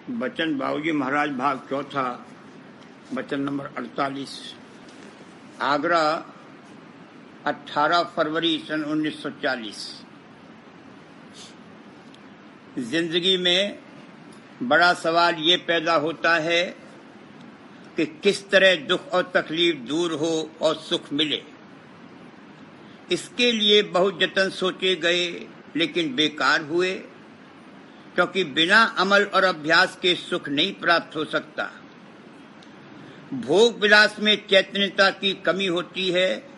बचन बाबूजी महाराज भाग चौथा, वचन नंबर 48। आगरा 18 फरवरी सन 1940। जिंदगी में बड़ा सवाल ये पैदा होता है कि किस तरह दुख और तकलीफ दूर हो और सुख मिले। इसके लिए बहुत जतन सोचे गए लेकिन बेकार हुए, क्योंकि बिना अमल और अभ्यास के सुख नहीं प्राप्त हो सकता। भोग विलास में चैतन्यता की कमी होती है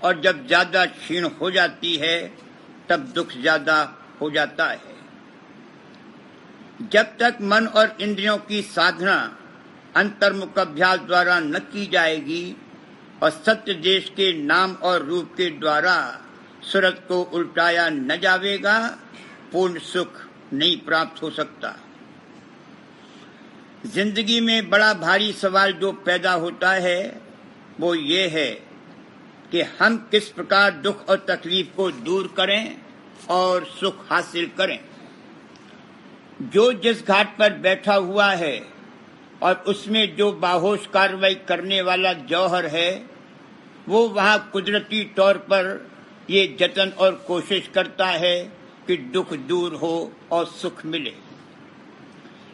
और जब ज्यादा क्षीण हो जाती है तब दुख ज्यादा हो जाता है। जब तक मन और इंद्रियों की साधना अंतर्मुख अभ्यास द्वारा न की जाएगी और सत्य देश के नाम और रूप के द्वारा सूरत को उल्टाया न जाएगा, पूर्ण सुख नहीं प्राप्त हो सकता। जिंदगी में बड़ा भारी सवाल जो पैदा होता है वो ये है कि हम किस प्रकार दुख और तकलीफ को दूर करें और सुख हासिल करें। जो जिस घाट पर बैठा हुआ है और उसमें जो बाहोश कार्रवाई करने वाला जौहर है, वो वहां कुदरती तौर पर ये जतन और कोशिश करता है कि दुख दूर हो और सुख मिले।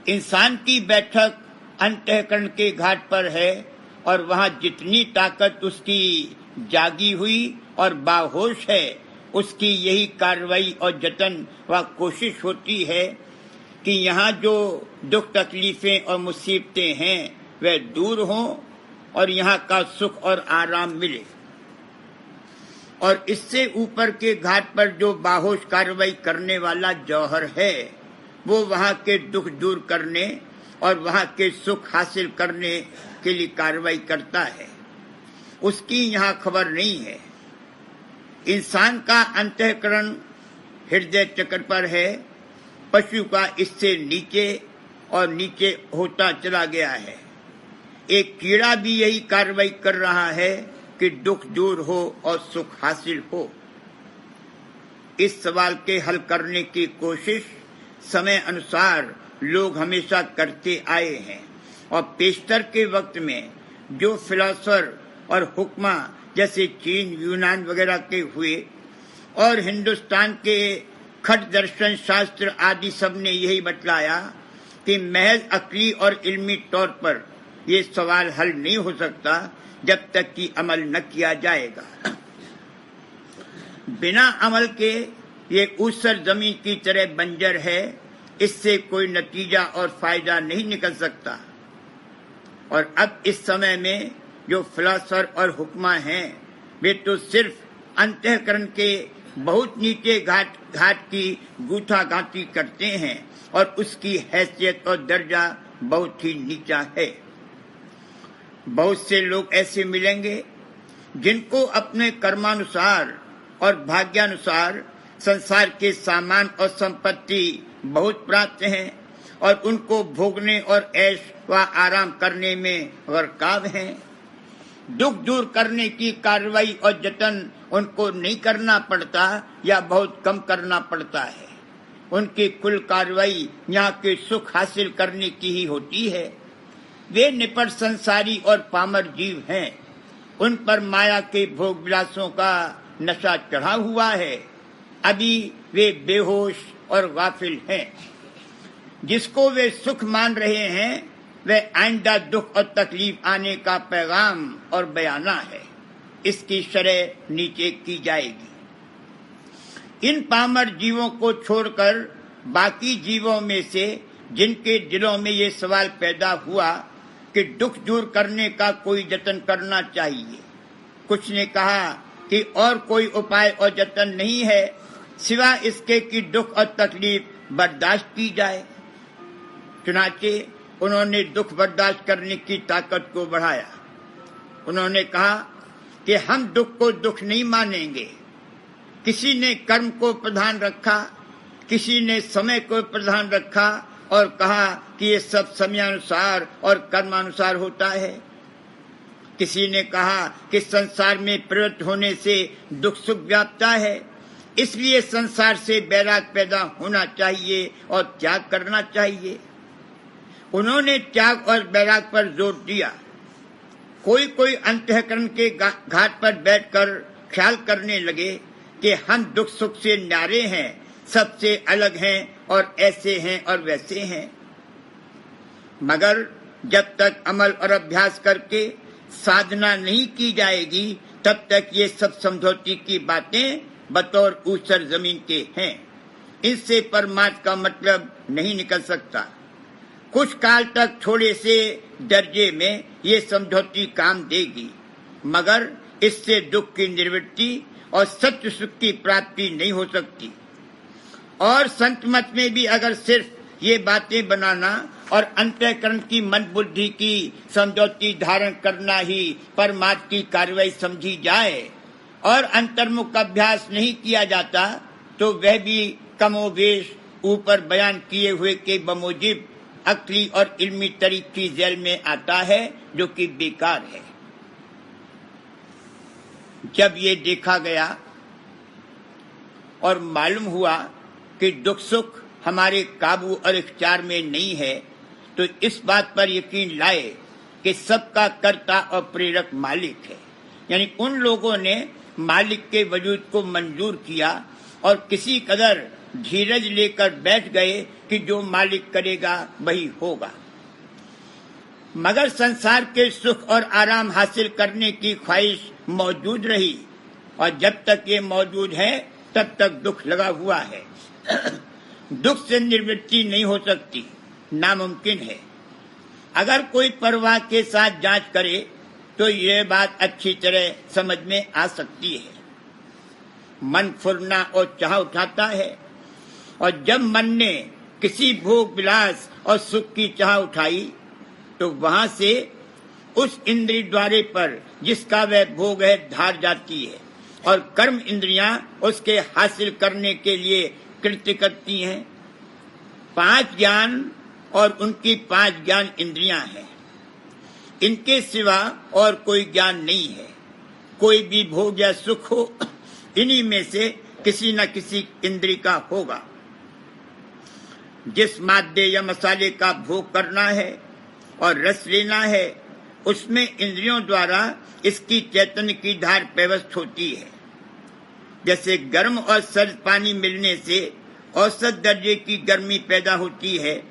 इंसान की बैठक अंतःकरण के घाट पर है और वहां जितनी ताकत उसकी जागी हुई और बाहोश है, उसकी यही कार्रवाई और जतन व कोशिश होती है कि यहाँ जो दुख तकलीफें और मुसीबतें हैं वह दूर हों और यहाँ का सुख और आराम मिले। और इससे ऊपर के घाट पर जो बाहोश कार्रवाई करने वाला जौहर है, वो वहाँ के दुख दूर करने और वहाँ के सुख हासिल करने के लिए कार्रवाई करता है। उसकी यहाँ खबर नहीं है। इंसान का अंतःकरण हृदय चक्र पर है, पशु का इससे नीचे और नीचे होता चला गया है। एक कीड़ा भी यही कार्रवाई कर रहा है कि दुख दूर हो और सुख हासिल हो। इस सवाल के हल करने की कोशिश समय अनुसार लोग हमेशा करते आए हैं और पेशतर के वक्त में जो फिलोसोफर और हुक्मा जैसे चीन, यूनान वगैरह के हुए और हिंदुस्तान के खट दर्शन शास्त्र आदि सब ने यही बतलाया कि महज अक्ली और इल्मी तौर पर ये सवाल हल नहीं हो सकता जब तक कि अमल न किया जाएगा। बिना अमल के ये ऊसर जमीन की तरह बंजर है, इससे कोई नतीजा और फायदा नहीं निकल सकता। और अब इस समय में जो फिलोसोफर और हुक्मा हैं, वे तो सिर्फ अंतःकरण के बहुत नीचे घाट की गूंथा-गांथी करते हैं और उसकी हैसियत और दर्जा बहुत ही नीचा है। बहुत से लोग ऐसे मिलेंगे जिनको अपने कर्मानुसार और भाग्यानुसार संसार के सामान और संपत्ति बहुत प्राप्त हैं और उनको भोगने और ऐश व आराम करने में गरकाब हैं। दुख दूर करने की कार्रवाई और जतन उनको नहीं करना पड़ता या बहुत कम करना पड़ता है। उनकी कुल कार्रवाई यहाँ के सुख हासिल करने की ही होती है। वे निपट संसारी और पामर जीव हैं। उन पर माया के भोग विलासों का नशा चढ़ा हुआ है। अभी वे बेहोश और गाफिल हैं। जिसको वे सुख मान रहे हैं वह आइंदा दुख और तकलीफ आने का पैगाम और बयाना है। इसकी शरह नीचे की जाएगी। इन पामर जीवों को छोड़कर बाकी जीवों में से जिनके दिलों में ये सवाल पैदा हुआ कि दुख दूर करने का कोई जतन करना चाहिए, कुछ ने कहा कि और कोई उपाय और जतन नहीं है सिवा इसके कि दुख और तकलीफ बर्दाश्त की जाए। चुनाचे उन्होंने दुख बर्दाश्त करने की ताकत को बढ़ाया। उन्होंने कहा कि हम दुख को दुख नहीं मानेंगे। किसी ने कर्म को प्रधान रखा, किसी ने समय को प्रधान रखा और कहा कि ये सब समयानुसार और कर्मानुसार होता है। किसी ने कहा कि संसार में प्रवृत्त होने से दुख सुख व्यापता है, इसलिए संसार से बैराग पैदा होना चाहिए और त्याग करना चाहिए। उन्होंने त्याग और वैराग पर जोर दिया। कोई कोई अंतःकरण के घाट पर बैठकर ख्याल करने लगे कि हम दुख सुख से न्यारे हैं, सबसे अलग हैं और ऐसे हैं और वैसे हैं। मगर जब तक अमल और अभ्यास करके साधना नहीं की जाएगी, तब तक ये सब समझौती की बातें बतौर ऊसर जमीन के हैं। इससे परमार्थ का मतलब नहीं निकल सकता। कुछ काल तक थोड़े से दर्जे में ये समझौती काम देगी, मगर इससे दुख की निवृत्ति और सत्य सुख की प्राप्ति नहीं हो सकती। और संत मत में भी अगर सिर्फ ये बातें बनाना और अंतःकरण की मन बुद्धि की समझौती धारण करना ही परमार्थ की कार्रवाई समझी जाए और अंतर्मुख अभ्यास नहीं किया जाता, तो वह भी कमोवेश ऊपर बयान किए हुए के बमोजिब अक्ली और इल्मी तरीक की जेल में आता है, जो कि बेकार है। जब ये देखा गया और मालूम हुआ कि दुख सुख हमारे काबू और इख्तियार में नहीं है, तो इस बात पर यकीन लाए कि सबका कर्ता और प्रेरक मालिक है। यानी उन लोगों ने मालिक के वजूद को मंजूर किया और किसी कदर धीरज लेकर बैठ गए कि जो मालिक करेगा वही होगा। मगर संसार के सुख और आराम हासिल करने की ख्वाहिश मौजूद रही, और जब तक ये मौजूद है तब तक दुख लगा हुआ है। दुख से निवृत्ति नहीं हो सकती, नामुमकिन है। अगर कोई परवाह के साथ जांच करे तो यह बात अच्छी तरह समझ में आ सकती है। मन फुरना और चाह उठाता है, और जब मन ने किसी भोग विलास और सुख की चाह उठाई, तो वहां से उस इंद्रिय द्वारे पर जिसका वह भोग है धार जाती है, और कर्म इंद्रियां उसके हासिल करने के लिए कृत्य करती हैं। 5 ज्ञान और उनकी 5 ज्ञान इंद्रियां हैं। इनके सिवा और कोई ज्ञान नहीं है। कोई भी भोग या सुख हो, इन्हीं में से किसी न किसी इंद्रिय का होगा। जिस मादे या मसाले का भोग करना है और रस लेना है, उसमें इंद्रियों द्वारा इसकी चैतन्य की धार प्रवृत्त होती है। जैसे गर्म और सर्द पानी मिलने से औसत दर्जे की गर्मी पैदा होती है,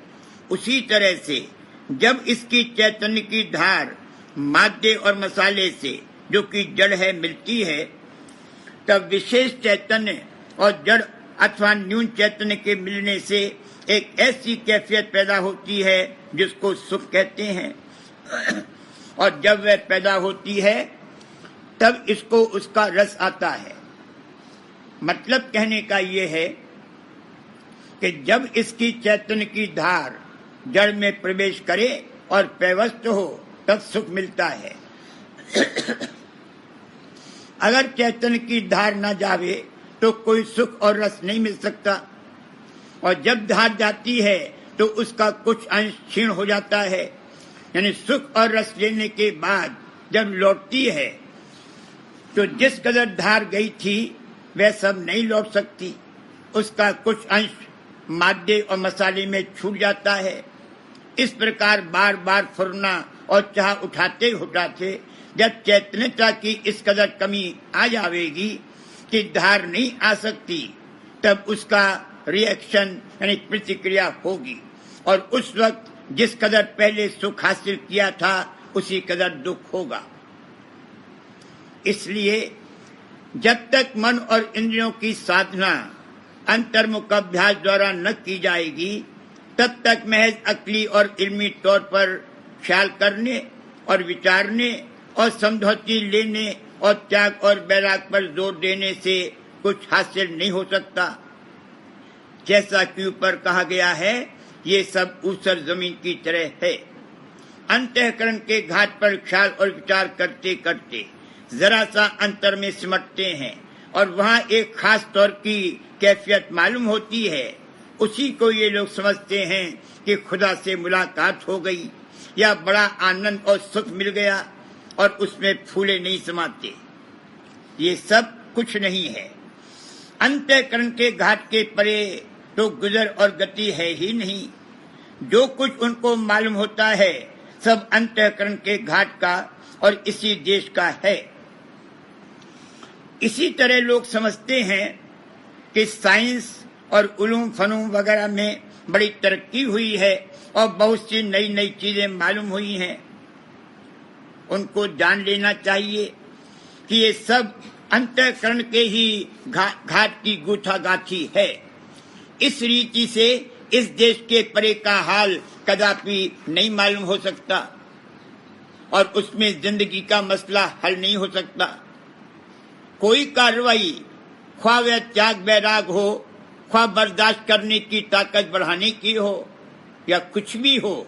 उसी तरह से जब इसकी चैतन्य की धार मादे और मसाले से, जो कि जड़ है, मिलती है, तब विशेष चैतन्य और जड़ अथवा न्यून चैतन्य के मिलने से एक ऐसी कैफियत पैदा होती है जिसको सुख कहते हैं। और जब वह पैदा होती है तब इसको उसका रस आता है। मतलब कहने का ये है कि जब इसकी चैतन्य की धार जड़ में प्रवेश करे और प्रवस्त हो, तब सुख मिलता है। अगर चैतन्य की धार न जावे तो कोई सुख और रस नहीं मिल सकता, और जब धार जाती है तो उसका कुछ अंश क्षीण हो जाता है। यानी सुख और रस लेने के बाद जब लौटती है तो जिस कदर धार गई थी वह सब नहीं लौट सकती। उसका कुछ अंश मादे और मसाले में छूट जाता है। इस प्रकार बार बार फुरना और चाह उठाते उठाते जब चैतन्यता की इस कदर कमी आ जाएगी कि धार नहीं आ सकती, तब उसका रिएक्शन यानी प्रतिक्रिया होगी, और उस वक्त जिस कदर पहले सुख हासिल किया था उसी कदर दुख होगा। इसलिए जब तक मन और इंद्रियों की साधना अंतर्मुख अभ्यास द्वारा न की जाएगी, तब तक महज अक्ली और इल्मी तौर पर ख्याल करने और विचारने और समझौती लेने और त्याग और वैराग पर जोर देने से कुछ हासिल नहीं हो सकता। जैसा कि ऊपर कहा गया है, ये सब ऊसर जमीन की तरह है। अंतःकरण के घाट पर ख्याल और विचार करते करते जरा सा अंतर में सिमटते हैं, और वहाँ एक खास तौर की कैफियत मालूम होती है। उसी को ये लोग समझते हैं कि खुदा से मुलाकात हो गई या बड़ा आनंद और सुख मिल गया, और उसमें फूले नहीं समाते। ये सब कुछ नहीं है। अंतःकरण के घाट के परे तो गुजर और गति है ही नहीं। जो कुछ उनको मालूम होता है सब अंतःकरण के घाट का और इसी देश का है। इसी तरह लोग समझते हैं कि साइंस और उलूम फनूम वगैरह में बड़ी तरक्की हुई है और बहुत सी नई नई चीजें मालूम हुई हैं। उनको जान लेना चाहिए कि ये सब अंतःकरण के ही घाट की गूंथागांथी है। इस रीति से इस देश के परे का हाल कदापि नहीं मालूम हो सकता और उसमें जिंदगी का मसला हल नहीं हो सकता। कोई कार्रवाई ख्वाह वह त्याग वैराग हो, ख्वाह बर्दाश्त करने की ताकत बढ़ाने की हो या कुछ भी हो,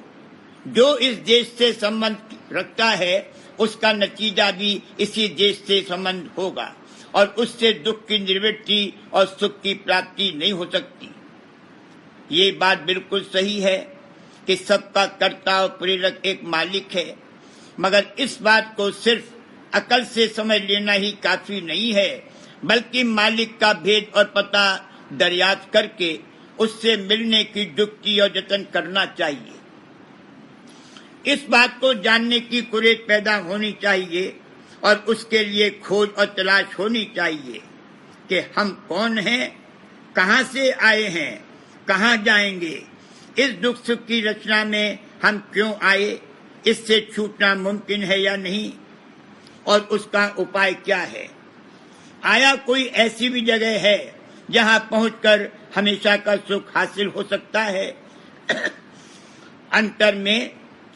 जो इस देश से संबंध रखता है उसका नतीजा भी इसी देश से संबंध होगा और उससे दुख की निवृत्ति और सुख की प्राप्ति नहीं हो सकती। ये बात बिल्कुल सही है कि सबका कर्ता और प्रेरक एक मालिक है, मगर इस बात को सिर्फ अकल से समझ लेना ही काफी नहीं है, बल्कि मालिक का भेद और पता दरियाफ्त करके उससे मिलने की जुक्ति और जतन करना चाहिए। इस बात को जानने की कुरेद पैदा होनी चाहिए और उसके लिए खोज और तलाश होनी चाहिए कि हम कौन हैं, कहां से आए हैं, कहां जाएंगे, इस दुख सुख की रचना में हम क्यों आए, इससे छूटना मुमकिन है या नहीं और उसका उपाय क्या है। आया कोई ऐसी भी जगह है जहां पहुंचकर हमेशा का सुख हासिल हो सकता है। अंतर में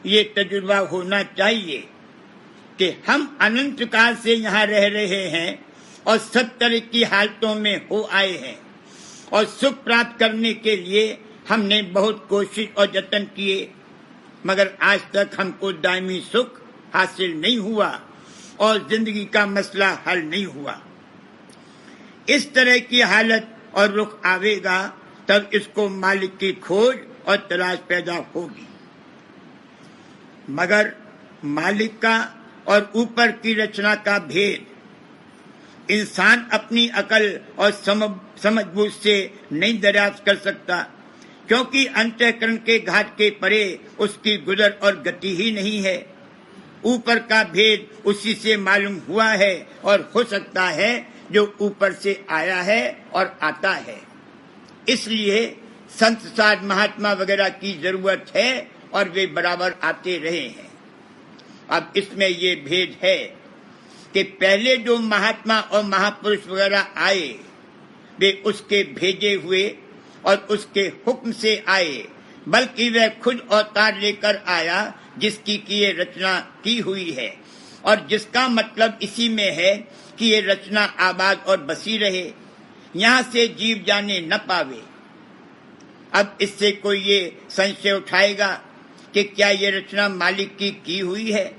ये तजुर्बा होना चाहिए कि हम अनंत काल से यहाँ रह रहे हैं और सब तरह की हालतों में हो आए हैं और सुख प्राप्त करने के लिए हमने बहुत कोशिश और जतन किए, मगर आज तक हमको दायमी सुख हासिल नहीं हुआ और जिंदगी का मसला हल नहीं हुआ। इस तरह की हालत और रुख आवेगा तब इसको मालिक की खोज और तलाश पैदा होगी। मगर मालिक का और ऊपर की रचना का भेद इंसान अपनी अकल और समझबूझ से नहीं दरियाफ्त कर सकता, क्योंकि अंतःकरण के घाट के परे उसकी गुजर और गति ही नहीं है। ऊपर का भेद उसी से मालूम हुआ है और हो सकता है जो ऊपर से आया है और आता है। इसलिए संत साध महात्मा वगैरह की जरूरत है और वे बराबर आते रहे हैं। अब इसमें ये भेद है कि पहले जो महात्मा और महापुरुष वगैरह आए वे उसके भेजे हुए और उसके हुक्म से आए, बल्कि वह खुद अवतार लेकर आया जिसकी की ये रचना की हुई है और जिसका मतलब इसी में है कि ये रचना आबाद और बसी रहे, यहाँ से जीव जाने न पावे। अब इससे कोई ये संशय उठाएगा कि क्या ये रचना मालिक की हुई है?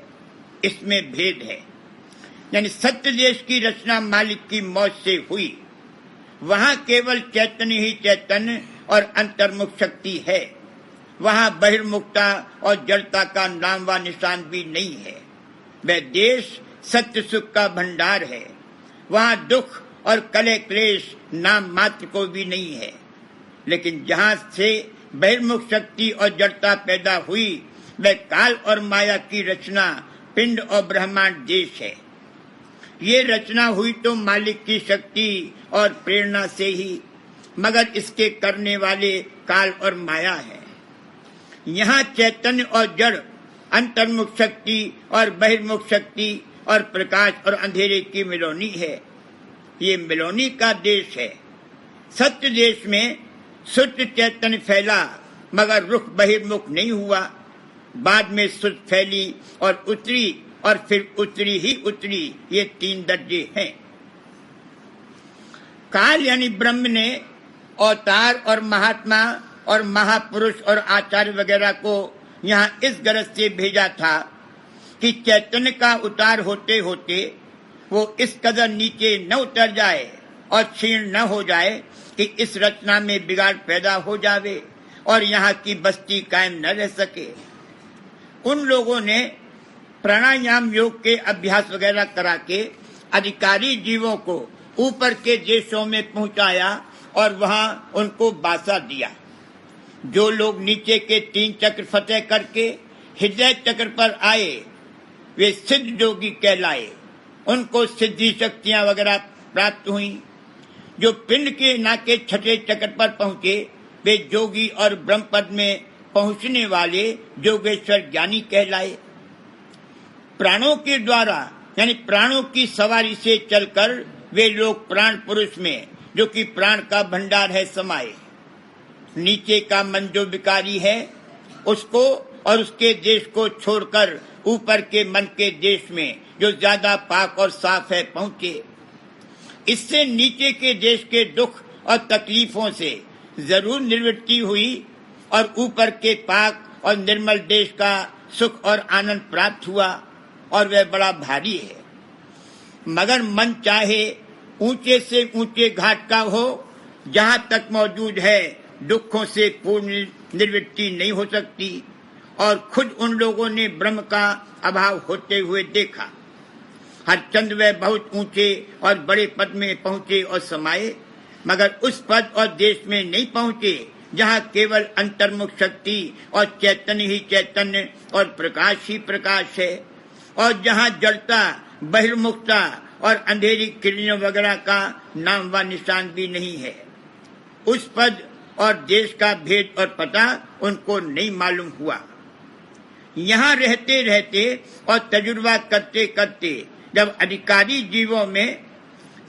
इसमें भेद है। यानी सत्य देश की रचना मालिक की मौज से हुई, वहां केवल चैतन्य ही चैतन्य और अंतर्मुख शक्ति है, वहां बहिर्मुखता और जड़ता का नाम व निशान भी नहीं है। वह देश सत्य सुख का भंडार है, वहां दुख और कलह क्लेश नाम मात्र को भी नहीं है। लेकिन जहां से बहिर्मुख शक्ति और जड़ता पैदा हुई वह काल और माया की रचना पिंड और ब्रह्मांड देश है। ये रचना हुई तो मालिक की शक्ति और प्रेरणा से ही, मगर इसके करने वाले काल और माया है। यहाँ चैतन्य और जड़, अंतर्मुख शक्ति और बहिर्मुख शक्ति और प्रकाश और अंधेरे की मिलोनी है। ये मिलोनी का देश है। सत्य देश में शुद्ध चैतन्य फैला मगर रुख बहिर्मुख नहीं हुआ, बाद में शुद्ध फैली और उतरी और फिर उतरी ही उतरी। ये 3 दर्जे हैं। काल यानी ब्रह्म ने अवतार और महात्मा और महापुरुष और आचार्य वगैरह को यहाँ इस गरज से भेजा था कि चैतन्य का उतार होते होते वो इस कदर नीचे न उतर जाए और क्षीण न हो जाए कि इस रचना में बिगाड़ पैदा हो जावे और यहाँ की बस्ती कायम न रह सके। उन लोगों ने प्राणायाम योग के अभ्यास वगैरह करा के अधिकारी जीवों को ऊपर के देशों में पहुंचाया और वहां उनको बासा दिया। जो लोग नीचे के 3 चक्र फतेह करके हृदय चक्र पर आए वे सिद्ध जोगी कहलाए। उनको सिद्धि शक्तियां वगैरह प्राप्त हुई। जो पिंड के नाके 6ठे चक्र पर पहुंचे वे जोगी और ब्रह्म पद में पहुंचने वाले जोगेश्वर ज्ञानी कहलाए। प्राणों के द्वारा यानी प्राणों की सवारी से चलकर वे लोग प्राण पुरुष में, जो कि प्राण का भंडार है, समाये। नीचे का मन जो विकारी है उसको और उसके देश को छोड़कर ऊपर के मन के देश में, जो ज्यादा पाक और साफ है, पहुंचे। इससे नीचे के देश के दुख और तकलीफों से जरूर निवृत्ति हुई और ऊपर के पाक और निर्मल देश का सुख और आनंद प्राप्त हुआ और वह बड़ा भारी है। मगर मन चाहे ऊंचे से ऊंचे घाट का हो, जहां तक मौजूद है दुखों से पूर्ण निवृत्ति नहीं हो सकती। और खुद उन लोगों ने ब्रह्म का अभाव होते हुए देखा। हरचंद वे बहुत ऊंचे और बड़े पद में पहुंचे और समाये, मगर उस पद और देश में नहीं पहुंचे जहां केवल अंतर्मुख शक्ति और चैतन्य ही चैतन्य और प्रकाश ही प्रकाश है, और जहां जड़ता, बहिर्मुखता और अंधेरी किरणों वगैरह का नाम व निशान भी नहीं है। उस पद और देश का भेद और पता उनको नहीं मालूम हुआ। यहाँ रहते रहते और तजुर्बा करते करते जब अधिकारी जीवों में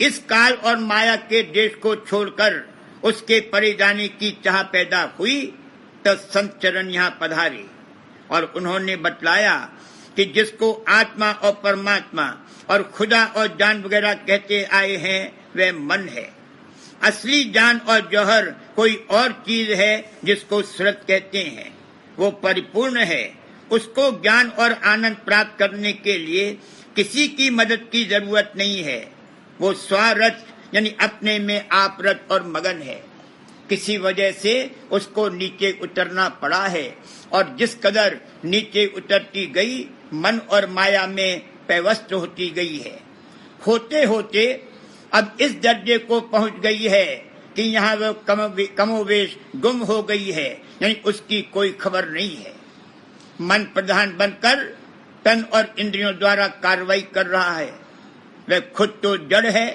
इस काल और माया के देश को छोड़कर उसके परे जाने की चाह पैदा हुई, तब संत चरण यहाँ पधारे और उन्होंने बतलाया कि जिसको आत्मा और परमात्मा और खुदा और जान वगैरह कहते आए हैं वह मन है। असली जान और जौहर कोई और चीज है जिसको सूरत कहते हैं। वो परिपूर्ण है। उसको ज्ञान और आनंद प्राप्त करने के लिए किसी की मदद की जरूरत नहीं है। वो स्वरत यानी अपने में आप रत और मगन है। किसी वजह से उसको नीचे उतरना पड़ा है, और जिस कदर नीचे उतरती गई मन और माया में पैवस्त होती गई है। होते होते अब इस दर्जे को पहुंच गई है कि यहाँ वो कमोवेश गुम हो गई है, यानी उसकी कोई खबर नहीं है। मन प्रधान बनकर तन और इंद्रियों द्वारा कार्रवाई कर रहा है। वह खुद तो जड़ है,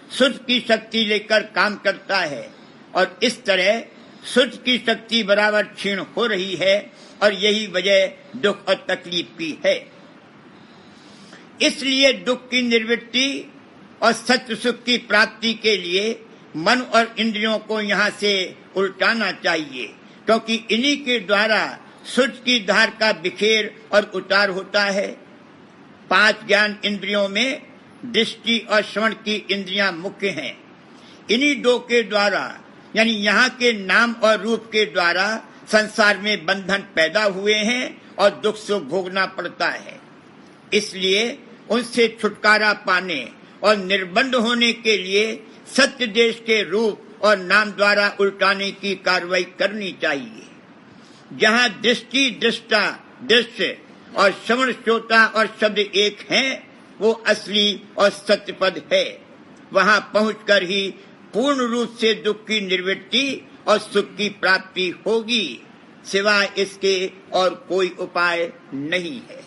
सुध की शक्ति लेकर काम करता है, और इस तरह सुध की शक्ति बराबर क्षीण हो रही है, और यही वजह दुख और तकलीफ की है। इसलिए दुख की निवृत्ति और सत्य सुख की प्राप्ति के लिए मन और इंद्रियों को यहाँ से उल्टाना चाहिए, क्योंकि इन्हीं के द्वारा सुध की धार का बिखेर और उतार होता है। 5 ज्ञान इंद्रियों में दृष्टि और श्रवण की इंद्रियां मुख्य हैं। इन्हीं 2 के द्वारा यानी यहाँ के नाम और रूप के द्वारा संसार में बंधन पैदा हुए हैं और दुख सुख भोगना पड़ता है। इसलिए उनसे छुटकारा पाने और निर्बंध होने के लिए सत्य देश के रूप और नाम द्वारा उल्टाने की कार्रवाई करनी चाहिए। जहाँ दृष्टि, दृष्टा, दृश्य और श्रवण, श्रोता और शब्द एक हैं, वो असली और सत्य पद है। वहाँ पहुंचकर ही पूर्ण रूप से दुख की निवृत्ति और सुख की प्राप्ति होगी। सिवाय इसके और कोई उपाय नहीं है।